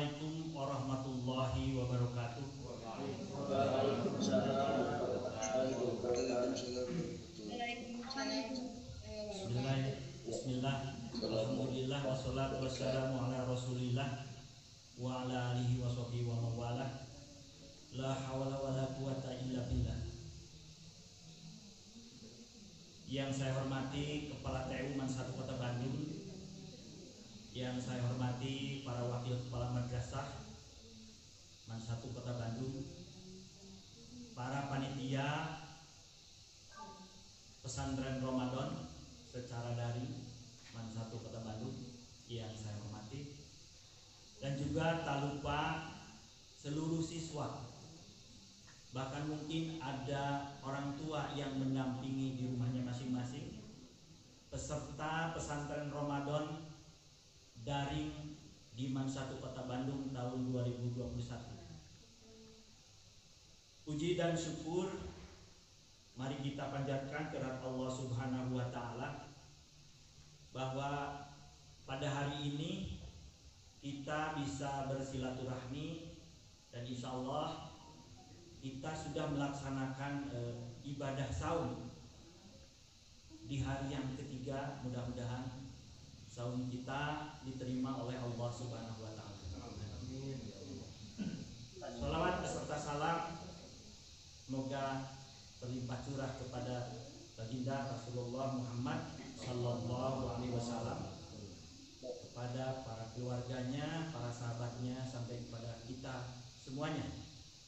Assalamualaikum warahmatullahi wabarakatuh. Bismillah, alhamdulillah, wassalatu wassalamu ala rasulillah wa ala alihi wa sahbihi wa mawalah. La hawla wa la quwata illa billah. Yang saya hormati Kepala TU MAN 1 Kota Bandung, yang saya hormati para wakil kepala madrasah MAN 1 Kota Bandung, para panitia pesantren Ramadan secara daring MAN 1 Kota Bandung yang saya hormati, dan juga tak lupa seluruh siswa, bahkan mungkin ada orang tua yang mendampingi di rumahnya masing-masing, peserta pesantren Ramadan daring di MAN 1 Kota Bandung tahun 2021. Puji dan syukur mari kita panjatkan kehadirat Allah Subhanahu wa taala bahwa pada hari ini kita bisa bersilaturahmi, dan insya Allah kita sudah melaksanakan ibadah saum di hari yang ketiga. Mudah-mudahan saum kita diterima oleh Allah Subhanahu wa taala. Salawat beserta salam semoga berlimpah curah kepada baginda Rasulullah Muhammad sallallahu alaihi wasallam, kepada para keluarganya, para sahabatnya, sampai kepada kita semuanya.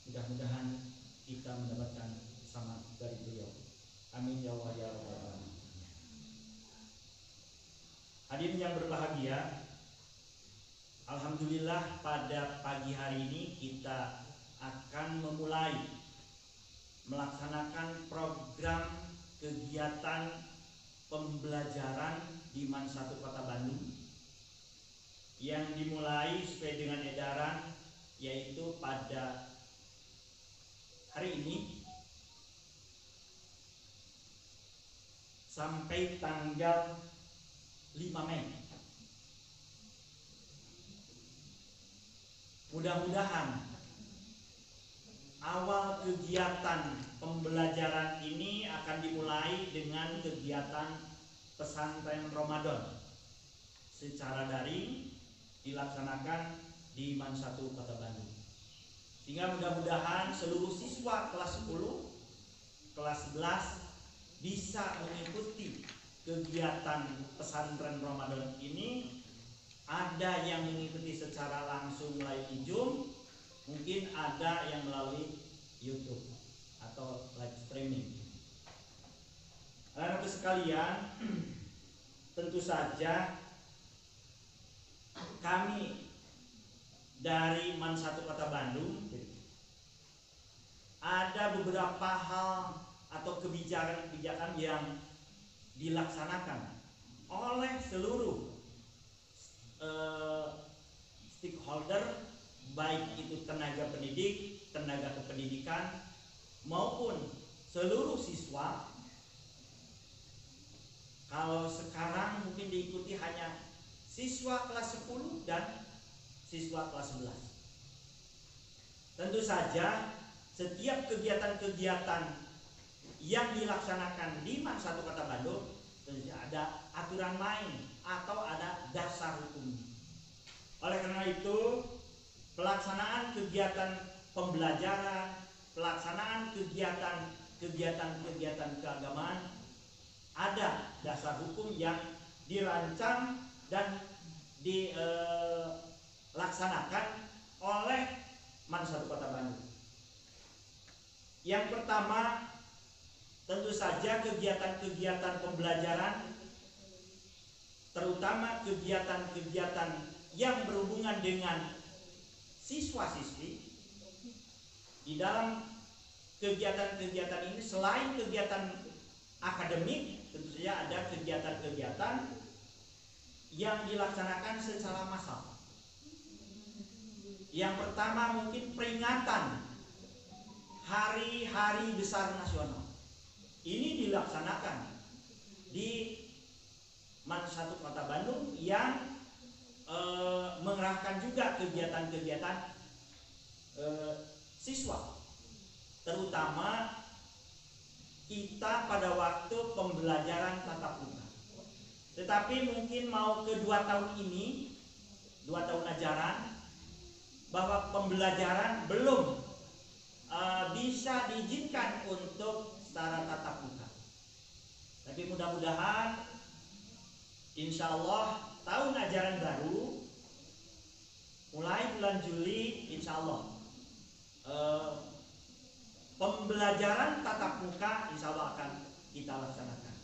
Mudah-mudahan kita mendapatkan sama dari beliau. Amin ya Allah ya rabbal alamin. Hadirin yang berbahagia, alhamdulillah pada pagi hari ini kita akan memulai melaksanakan program kegiatan pembelajaran di MAN 1 Kota Bandung yang dimulai sesuai dengan edaran, yaitu pada hari ini sampai tanggal 5 Mei. Mudah-mudahan awal kegiatan pembelajaran ini akan dimulai dengan kegiatan pesantren Ramadan secara daring dilaksanakan di MAN 1 Kota Bandung, sehingga mudah-mudahan seluruh siswa kelas 10, kelas 11 bisa mengikuti kegiatan pesantren Ramadan ini. Ada yang mengikuti secara langsung melalui Zoom, mungkin ada yang melalui YouTube atau live streaming. Anak-anak sekalian, tentu saja kami dari MAN 1 Kota Bandung ada beberapa hal atau kebijakan-kebijakan yang dilaksanakan oleh seluruh stakeholder, baik itu tenaga pendidik, tenaga kependidikan, maupun seluruh siswa. Kalau sekarang mungkin diikuti hanya siswa kelas 10 dan siswa kelas 11. Tentu saja setiap kegiatan-kegiatan yang dilaksanakan di MAN 1 Kota Bandung tentunya ada aturan main atau ada dasar hukum. Oleh karena itu, pelaksanaan kegiatan pembelajaran, pelaksanaan kegiatan keagamaan ada dasar hukum yang dirancang dan dilaksanakan oleh MAN 1 Kota Bandung. Yang pertama, tentu saja kegiatan-kegiatan pembelajaran, terutama kegiatan-kegiatan yang berhubungan dengan siswa-siswi. Di dalam kegiatan-kegiatan ini, selain kegiatan akademik, tentu saja ada kegiatan-kegiatan yang dilaksanakan secara massal. Yang pertama mungkin peringatan hari-hari besar nasional. Ini dilaksanakan di MAN 1 Kota Bandung yang mengerahkan juga kegiatan-kegiatan siswa, terutama kita pada waktu pembelajaran tatap muka. Tetapi mungkin mau ke 2 tahun ini, 2 tahun ajaran, bahwa pembelajaran belum bisa diizinkan untuk secara tatap muka. Tapi mudah-mudahan insya Allah tahun ajaran baru mulai bulan Juli insya Allah pembelajaran tatap muka insya Allah akan kita laksanakan.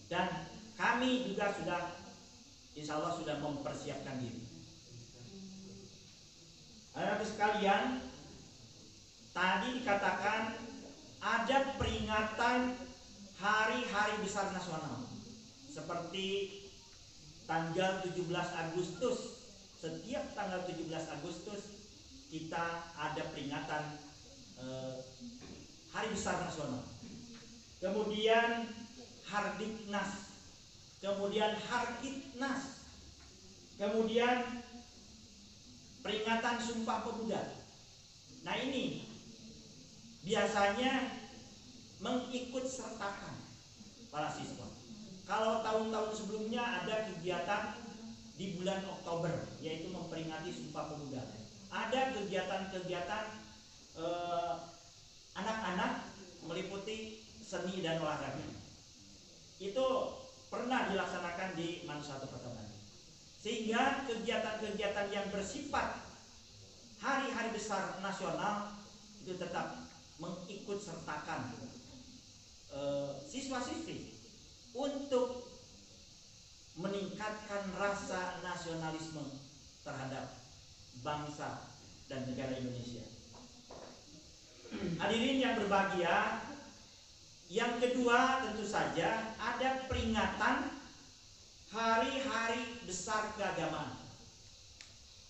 Dan kami juga sudah insya Allah sudah mempersiapkan diri. Anak-anak sekalian, tadi dikatakan ada peringatan hari-hari besar nasional seperti tanggal 17 Agustus. Setiap tanggal 17 Agustus kita ada peringatan hari besar nasional. Kemudian Hardiknas, kemudian Harkitnas, kemudian peringatan Sumpah Pemuda. Nah ini biasanya mengikut sertakan para siswa. Kalau tahun-tahun sebelumnya ada kegiatan di bulan Oktober, yaitu memperingati Sumpah Pemuda. Ada kegiatan-kegiatan anak-anak meliputi seni dan olahraga. Itu pernah dilaksanakan di Manusatu Kota Bandung. Sehingga kegiatan-kegiatan yang bersifat hari-hari besar nasional itu tetap mengikut sertakan siswa-siswi untuk meningkatkan rasa nasionalisme terhadap bangsa dan negara Indonesia. Hadirin yang berbahagia, yang kedua tentu saja ada peringatan hari-hari besar keagamaan.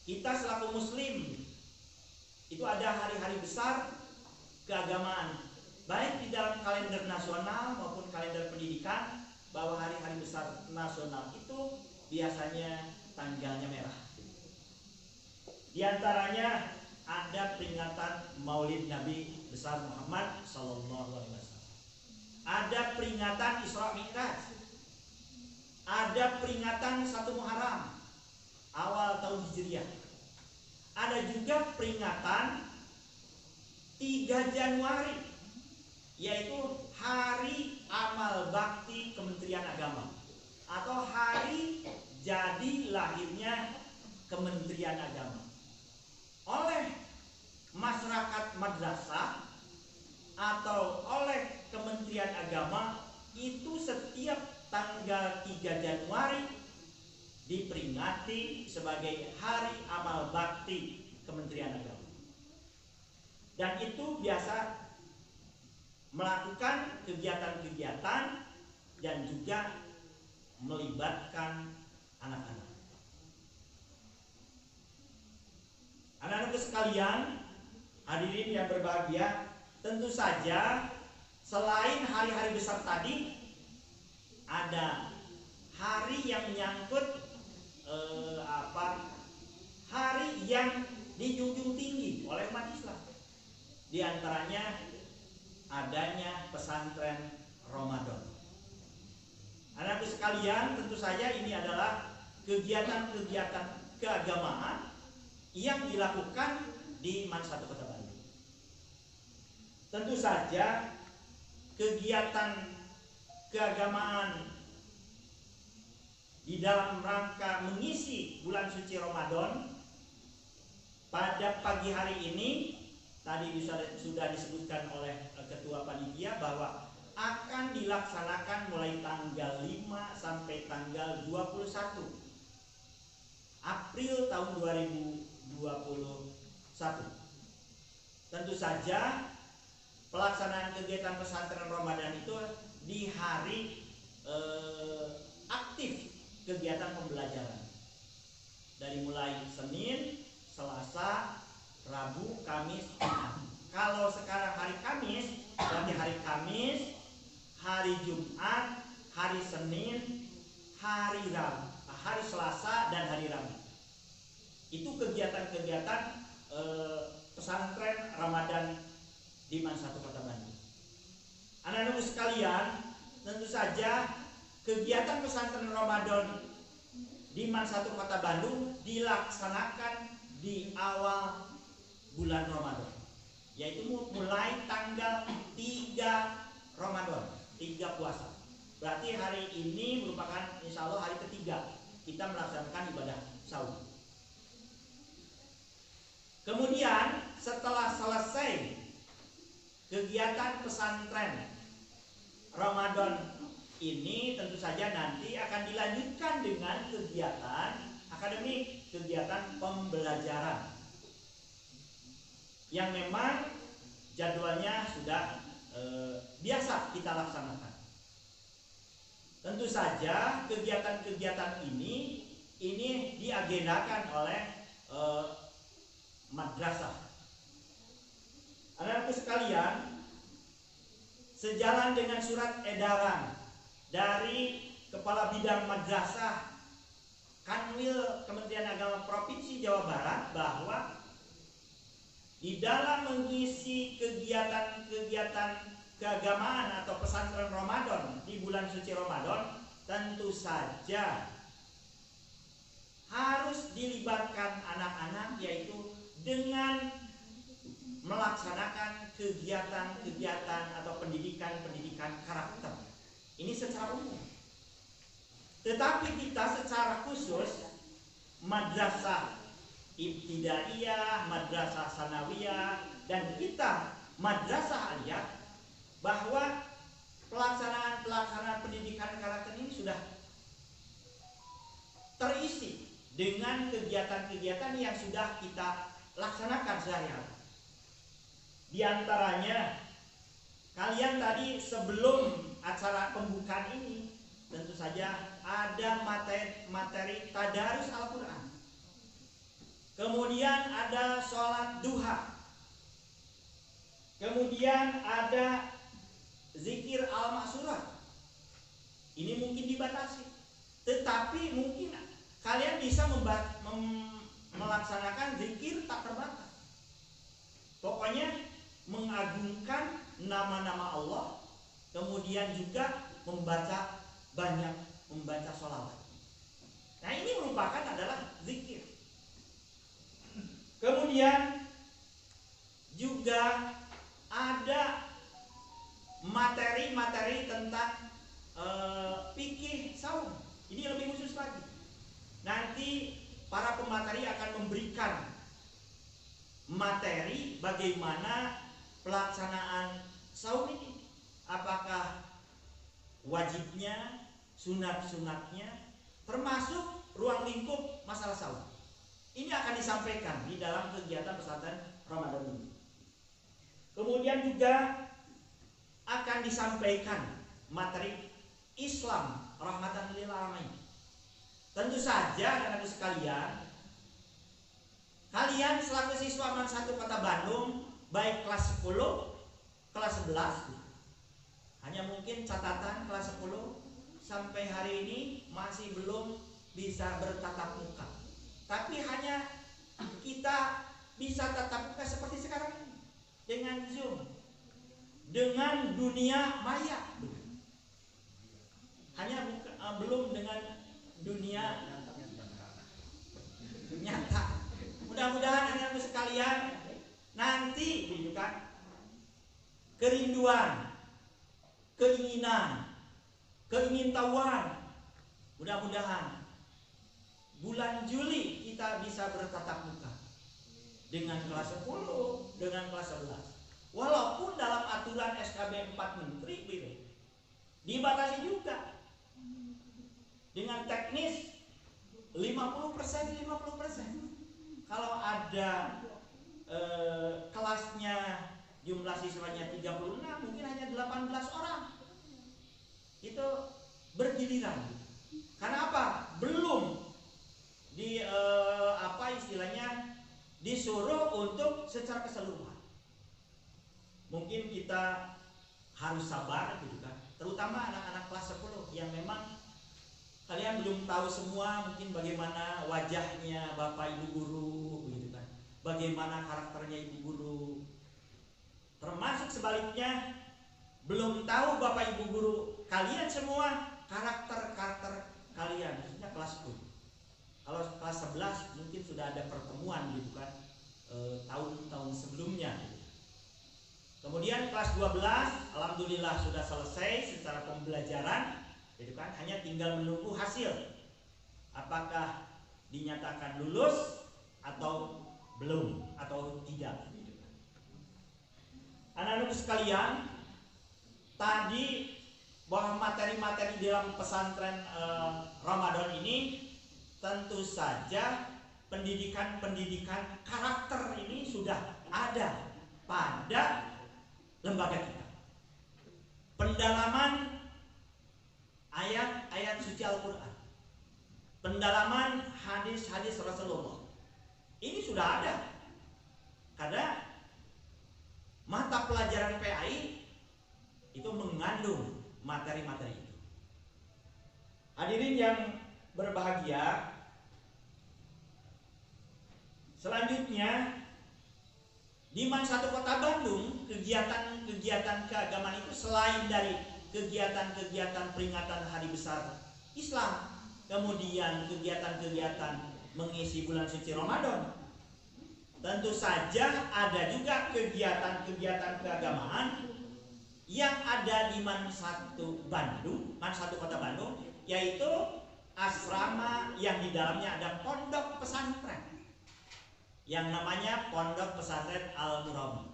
Kita selaku muslim itu ada hari-hari besar keagamaan, baik di dalam kalender nasional maupun kalender pendidikan, bahwa hari-hari besar nasional itu biasanya tanggalnya merah. Di antaranya ada peringatan Maulid Nabi besar Muhammad SAW. Ada peringatan Isra Mi'raj. Ada peringatan 1 Muharram awal tahun Hijriah. Ada juga peringatan 3 Januari, yaitu Hari Amal Bakti Kementerian Agama atau hari jadi lahirnya Kementerian Agama. Oleh masyarakat madrasah atau oleh Kementerian Agama itu setiap tanggal 3 Januari diperingati sebagai Hari Amal Bakti Kementerian Agama. Dan itu biasa melakukan kegiatan-kegiatan dan juga melibatkan anak-anak. Anak-anak sekalian, hadirin yang berbahagia, tentu saja selain hari-hari besar tadi, ada hari yang menyangkut hari yang dijunjung tinggi oleh umat Islam. Di antaranya adanya pesantren Ramadan. Anak-anak sekalian, tentu saja ini adalah kegiatan-kegiatan keagamaan yang dilakukan di Manusatu Kota Bandung. Tentu saja kegiatan keagamaan di dalam rangka mengisi bulan suci Ramadan pada pagi hari ini tadi sudah disebutkan oleh Ketua Panitia bahwa akan dilaksanakan mulai tanggal 5 sampai tanggal 21 April tahun 2021. Tentu saja pelaksanaan kegiatan pesantren Ramadan itu di hari aktif kegiatan pembelajaran. Dari mulai Senin, Selasa, Rabu, Kamis, Jumat. Kalau sekarang hari Kamis, berarti hari Kamis, hari Jumat, hari Senin, hari Rabu, hari Selasa dan hari Rabu. Itu kegiatan-kegiatan pesantren Ramadan di Man 1 Kota Bandung. Anak-anakku sekalian, tentu saja kegiatan pesantren Ramadan di Man 1 Kota Bandung dilaksanakan di awal bulan Ramadan, yaitu mulai tanggal 3 Ramadan, 3 puasa. Berarti hari ini merupakan insya Allah hari ketiga kita melaksanakan ibadah sahur. Kemudian setelah selesai kegiatan pesantren Ramadan ini, tentu saja nanti akan dilanjutkan dengan kegiatan akademik, kegiatan pembelajaran yang memang jadwalnya sudah biasa kita laksanakan. Tentu saja kegiatan-kegiatan ini diagendakan oleh madrasah. Anak-anakku sekalian, sejalan dengan surat edaran dari Kepala Bidang Madrasah Kanwil Kementerian Agama Provinsi Jawa Barat bahwa di dalam mengisi kegiatan-kegiatan keagamaan atau pesantren Ramadan di bulan suci Ramadan, tentu saja harus dilibatkan anak-anak, yaitu dengan melaksanakan kegiatan-kegiatan atau pendidikan karakter. Ini secara umum. Tetapi kita secara khusus madrasah ibtidaiyah, madrasah sanawiyah, dan kita madrasah aliyah, bahwa pelaksanaan pendidikan karakter ini sudah terisi dengan kegiatan-kegiatan yang sudah kita laksanakan sehari-hari. Di antaranya, kalian tadi sebelum acara pembukaan ini tentu saja ada materi tadarus Al-Quran. Kemudian ada sholat duha. Kemudian ada zikir al-maksurah. Ini mungkin dibatasi, tetapi mungkin kalian bisa melaksanakan zikir tak terbatas. Pokoknya mengagungkan nama-nama Allah, kemudian juga membaca sholawat. Nah, ini merupakan adalah zikir. Kemudian juga ada materi-materi tentang fikih saum. Ini lebih khusus lagi. Nanti para pemateri akan memberikan materi bagaimana pelaksanaan saum ini, apakah wajibnya, sunat-sunatnya, termasuk ruang lingkup masalah saum. Ini akan disampaikan di dalam kegiatan pesantren Ramadan ini. Kemudian juga akan disampaikan materi Islam rahmatan lil alamin. Tentu saja anak-anak sekalian, kalian selaku siswa Man 1 Kota Bandung, baik kelas 10, kelas 11, hanya mungkin catatan kelas 10 sampai hari ini masih belum bisa bertatap muka. Tapi hanya kita bisa tatap muka seperti sekarang ini, dengan Zoom, dengan dunia maya, hanya belum dengan dunia nyata. Mudah-mudahan anak-anak sekalian nanti tunjukkan kerinduan, keinginan, keingintahuan. Mudah-mudahan bulan Juli kita bisa bertatap muka dengan kelas 10, dengan kelas 11. Walaupun dalam aturan SKB 4 Menteri dibatasi juga dengan teknis 50%. Kalau ada kelasnya jumlah siswanya 36, mungkin hanya 18 orang. Itu bergiliran. Karena apa? Belum disuruh untuk secara keseluruhan. Mungkin kita harus sabar gitu kan. Terutama anak-anak kelas 10 yang memang Kalian belum tahu semua mungkin bagaimana wajahnya Bapak Ibu guru, begitu kan? Bagaimana karakternya Ibu guru. Termasuk sebaliknya, belum tahu Bapak Ibu guru kalian semua karakter kalian, maksudnya kelas 10. Kalau kelas 11 mungkin sudah ada pertemuan gitu kan, tahun-tahun sebelumnya. Kemudian kelas 12 alhamdulillah sudah selesai secara pembelajaran, gitu kan, hanya tinggal menunggu hasil. Apakah dinyatakan lulus atau belum atau tidak. Anak-anak sekalian, tadi bahwa materi-materi dalam pesantren Ramadan ini tentu saja pendidikan karakter ini sudah ada pada lembaga kita. Pendalaman ayat-ayat suci Al-Quran, pendalaman hadis-hadis Rasulullah, ini sudah ada. Karena mata pelajaran PAI itu mengandung materi-materi itu. Hadirin yang berbahagia, selanjutnya di Mansatu Kota Bandung, kegiatan-kegiatan keagamaan itu selain dari kegiatan-kegiatan peringatan Hari Besar Islam, kemudian kegiatan-kegiatan mengisi bulan suci Ramadan, tentu saja ada juga kegiatan-kegiatan keagamaan yang ada di Mansatu Kota Bandung, yaitu asrama yang di dalamnya ada pondok pesantren yang namanya Pondok Pesantren Al-Murabi.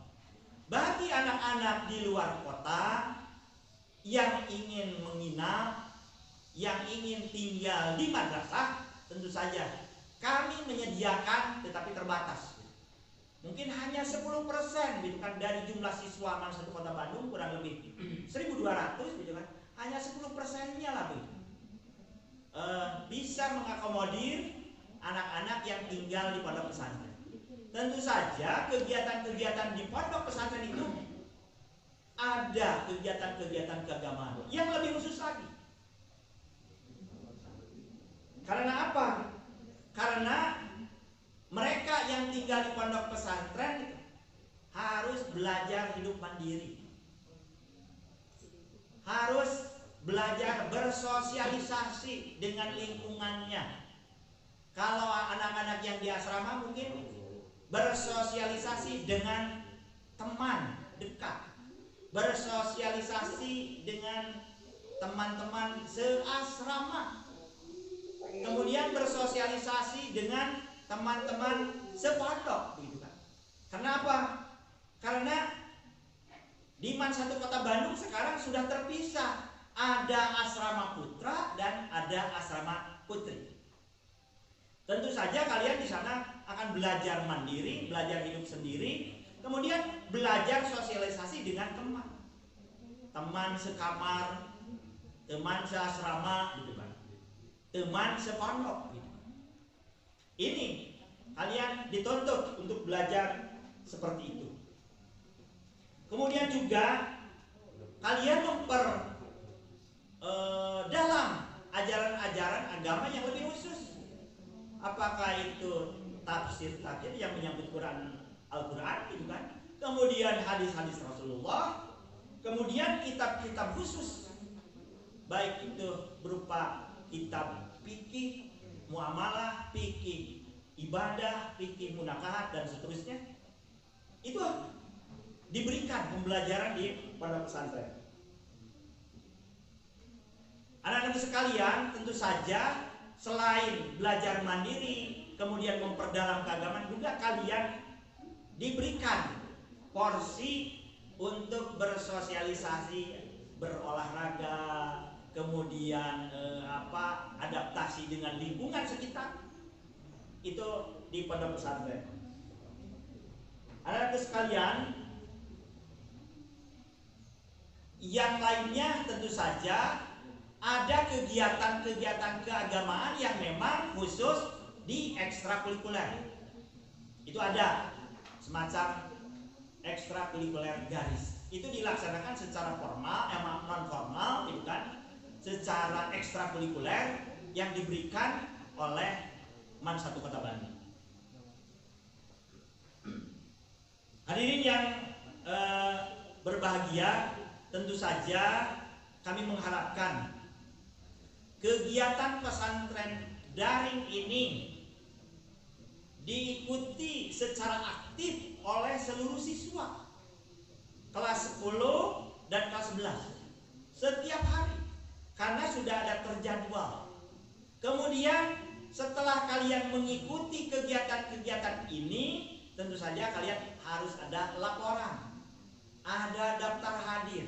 Bagi anak-anak di luar kota yang ingin menginap, yang ingin tinggal di madrasah, tentu saja kami menyediakan, tetapi terbatas. Mungkin hanya 10% gitu kan dari jumlah siswa Mansatu Kota Bandung, kurang lebih 1.200 gitu kan. Hanya 10%-nya lah begitu. Bisa mengakomodir anak-anak yang tinggal di pondok pesantren. Tentu saja kegiatan-kegiatan di pondok pesantren itu ada kegiatan-kegiatan keagamaan yang lebih khusus lagi. Karena apa? Karena mereka yang tinggal di pondok pesantren harus belajar hidup mandiri, harus belajar bersosialisasi dengan lingkungannya. Kalau anak-anak yang di asrama mungkin bersosialisasi dengan teman dekat, bersosialisasi dengan teman-teman seasrama, kemudian bersosialisasi dengan teman-teman sepondok, gitu kan. Kenapa? Karena di Mansatu Kota Bandung sekarang sudah terpisah, ada asrama putra dan ada asrama putri. Tentu saja kalian di sana akan belajar mandiri, belajar hidup sendiri, kemudian belajar sosialisasi dengan teman sekamar, teman seasrama, gitu kan, teman sepondok, gitu. Ini kalian dituntut untuk belajar seperti itu. Kemudian juga kalian dalam ajaran-ajaran agama yang lebih khusus. Apakah itu tafsir yang menyangkut Al-Quran, gitu kan? Kemudian hadis-hadis Rasulullah, kemudian kitab-kitab khusus, baik itu berupa kitab fikih muamalah, fikih ibadah, fikih munakahat dan seterusnya. Itu diberikan pembelajaran di pondok pesantren. Anak-anak sekalian, tentu saja selain belajar mandiri, kemudian memperdalam keagamaan, juga kalian diberikan porsi untuk bersosialisasi, berolahraga, kemudian adaptasi dengan lingkungan sekitar. Itu di pondok pesantren. Anak-anak sekalian, yang lainnya tentu saja ada kegiatan-kegiatan keagamaan yang memang khusus di ekstrakurikuler. Itu ada semacam ekstrakurikuler garis. Itu dilaksanakan secara formal, non formal, gitu kan? Secara ekstrakurikuler yang diberikan oleh Man 1 Kota Bandung. Hadirin yang berbahagia, tentu saja kami mengharapkan kegiatan pesantren daring ini diikuti secara aktif oleh seluruh siswa kelas 10 dan kelas 11 setiap hari, karena sudah ada terjadwal. Kemudian setelah kalian mengikuti kegiatan-kegiatan ini, tentu saja kalian harus ada laporan, ada daftar hadir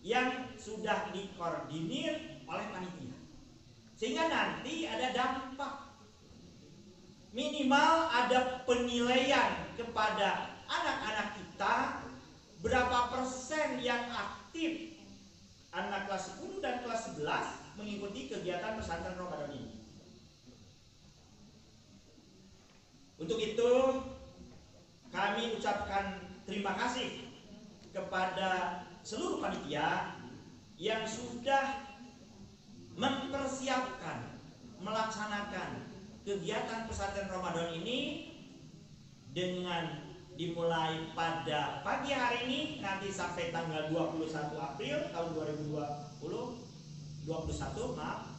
yang sudah dikoordinir oleh panitia, sehingga nanti ada dampak. Minimal ada penilaian kepada anak-anak kita, berapa persen yang aktif anak kelas 10 dan kelas 11 mengikuti kegiatan pesantren Ramadan ini. Untuk itu kami ucapkan terima kasih kepada seluruh panitia yang sudah mempersiapkan, melaksanakan kegiatan pesantren Ramadan ini dengan dimulai pada pagi hari ini nanti sampai tanggal 21 April tahun 2021, maaf.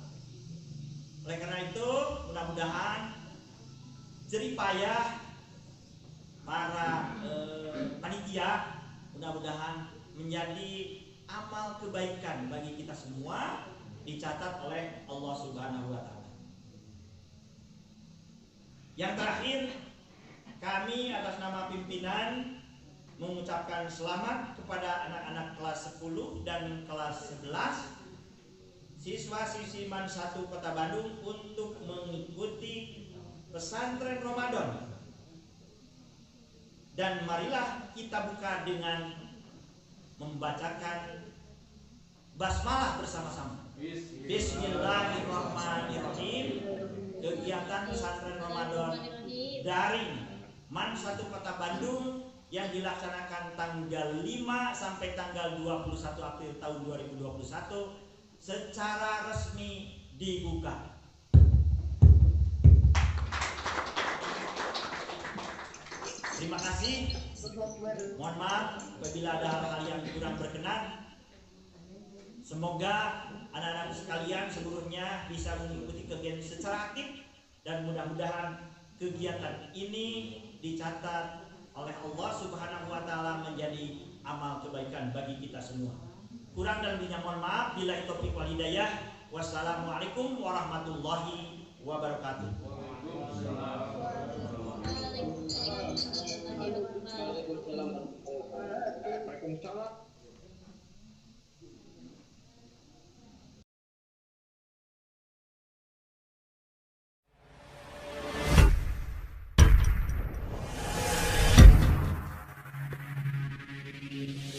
Oleh karena itu, mudah-mudahan jerih payah para panitia mudah-mudahan menjadi amal kebaikan bagi kita semua, dicatat oleh Allah Subhanahu wa taala. Yang terakhir, kami atas nama pimpinan mengucapkan selamat kepada anak-anak kelas 10 dan kelas 11 siswa-siswi Man 1 Kota Bandung untuk mengikuti pesantren Ramadan. Dan marilah kita buka dengan membacakan basmalah bersama-sama. Bismillahirrahmanirrahim. Kegiatan pesantren Ramadan daring Man 1 Kota Bandung yang dilaksanakan tanggal 5 sampai tanggal 21 April tahun 2021 secara resmi dibuka. Terima kasih. Mohon maaf apabila ada hal-hal yang kurang berkenan. Semoga anak-anak sekalian seluruhnya bisa mengikuti kegiatan secara aktif dan mudah-mudahan kegiatan ini dicatat oleh Allah Subhanahu wa taala menjadi amal kebaikan bagi kita semua. Kurang dan lebihnya mohon maaf. Billahi taufiq wal hidayah. Wassalamualaikum warahmatullahi wabarakatuh. Waalaikumsalam. Thank you.